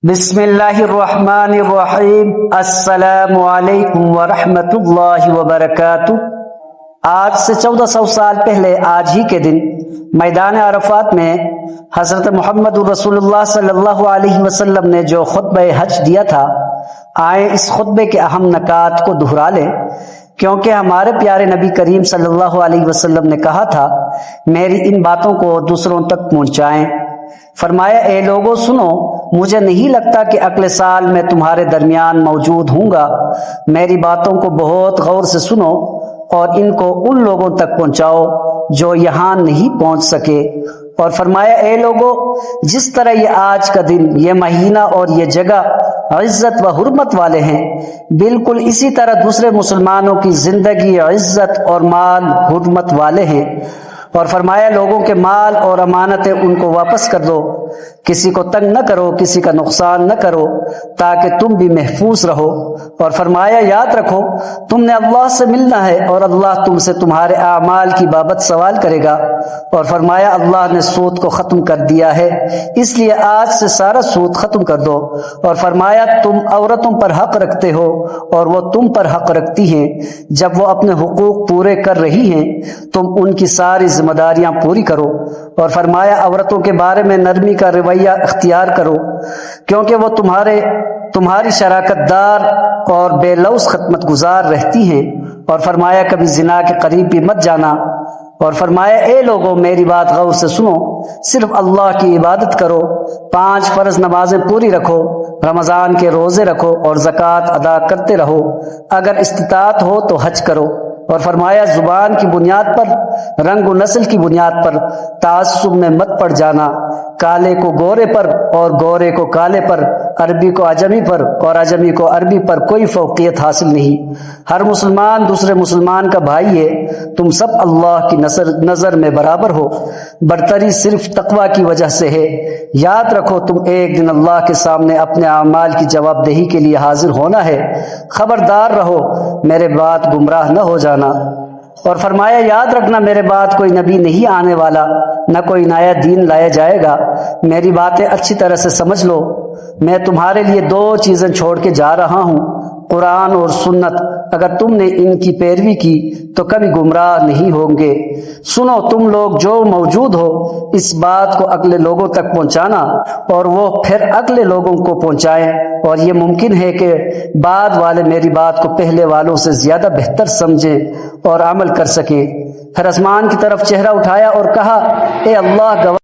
بسم اللہ الرحمن الرحیم۔ السلام علیکم ورحمۃ اللہ وبرکاتہ۔ آج سے 1400 سال پہلے آج ہی کے دن میدان عرفات میں حضرت محمد رسول اللہ صلی اللہ علیہ وسلم نے جو خطبہ حج دیا تھا، آئیں اس خطبے کے اہم نکات کو دہرا لیں، کیونکہ ہمارے پیارے نبی کریم صلی اللہ علیہ وسلم نے کہا تھا، میری ان باتوں کو دوسروں تک پہنچائیں۔ فرمایا، اے لوگوں سنو، مجھے نہیں لگتا کہ اگلے سال میں تمہارے درمیان موجود ہوں گا۔ میری باتوں کو بہت غور سے سنو اور ان کو ان لوگوں تک پہنچاؤ جو یہاں نہیں پہنچ سکے۔ اور فرمایا، اے لوگوں، جس طرح یہ آج کا دن، یہ مہینہ اور یہ جگہ عزت و حرمت والے ہیں، بالکل اسی طرح دوسرے مسلمانوں کی زندگی عزت اور مال حرمت والے ہیں۔ اور فرمایا، لوگوں کے مال اور امانتیں ان کو واپس کر دو، کسی کو تنگ نہ کرو، کسی کا نقصان نہ کرو، تاکہ تم بھی محفوظ رہو۔ اور فرمایا، یاد رکھو، تم نے اللہ سے ملنا ہے اور اللہ تم سے تمہارے اعمال کی بابت سوال کرے گا۔ اور فرمایا، اللہ نے سود کو ختم کر دیا ہے، اس لیے آج سے سارا سود ختم کر دو۔ اور فرمایا، تم عورتوں پر حق رکھتے ہو اور وہ تم پر حق رکھتی ہیں۔ جب وہ اپنے حقوق پورے کر رہی ہیں، تم ان کی ساری ذمہ داریاں پوری کرو۔ اور فرمایا، عورتوں کے بارے میں نرمی کا رویہ اختیار کرو، کیونکہ وہ تمہاری شراکت دار اور بے لوث خدمت گزار رہتی ہیں۔ اور فرمایا، کبھی زنا کے قریب بھی مت جانا۔ اور فرمایا، اے لوگوں، میری بات غور سے سنو، صرف اللہ کی عبادت کرو، 5 فرض نمازیں پوری رکھو، رمضان کے روزے رکھو اور زکوٰۃ ادا کرتے رہو، اگر استطاعت ہو تو حج کرو۔ اور فرمایا، زبان کی بنیاد پر، رنگ و نسل کی بنیاد پر تعصب میں مت پڑ جانا، کالے کو گورے پر اور گورے کو کالے پر، عربی کو عجمی پر اور عجمی کو عربی پر کوئی فوقیت حاصل نہیں۔ ہر مسلمان دوسرے مسلمان کا بھائی ہے، تم سب اللہ کی نظر میں برابر ہو، برتری صرف تقوی کی وجہ سے ہے۔ یاد رکھو، تم ایک دن اللہ کے سامنے اپنے اعمال کی جواب دہی کے لیے حاضر ہونا ہے۔ خبردار رہو، میرے بعد گمراہ نہ ہو جانا۔ اور فرمایا، یاد رکھنا، میرے بعد کوئی نبی نہیں آنے والا، نہ کوئی نیا دین لایا جائے گا۔ میری باتیں اچھی طرح سے سمجھ لو، میں تمہارے لیے 2 چیزیں چھوڑ کے جا رہا ہوں، قرآن اور سنت۔ اگر تم نے ان کی پیروی کی تو کبھی گمراہ نہیں ہوں گے۔ سنو، تم لوگ جو موجود ہو، اس بات کو اگلے لوگوں تک پہنچانا اور وہ پھر اگلے لوگوں کو پہنچائیں، اور یہ ممکن ہے کہ بعد والے میری بات کو پہلے والوں سے زیادہ بہتر سمجھیں اور عمل کر سکیں۔ پھر آسمان کی طرف چہرہ اٹھایا اور کہا، اے اللہ گواہ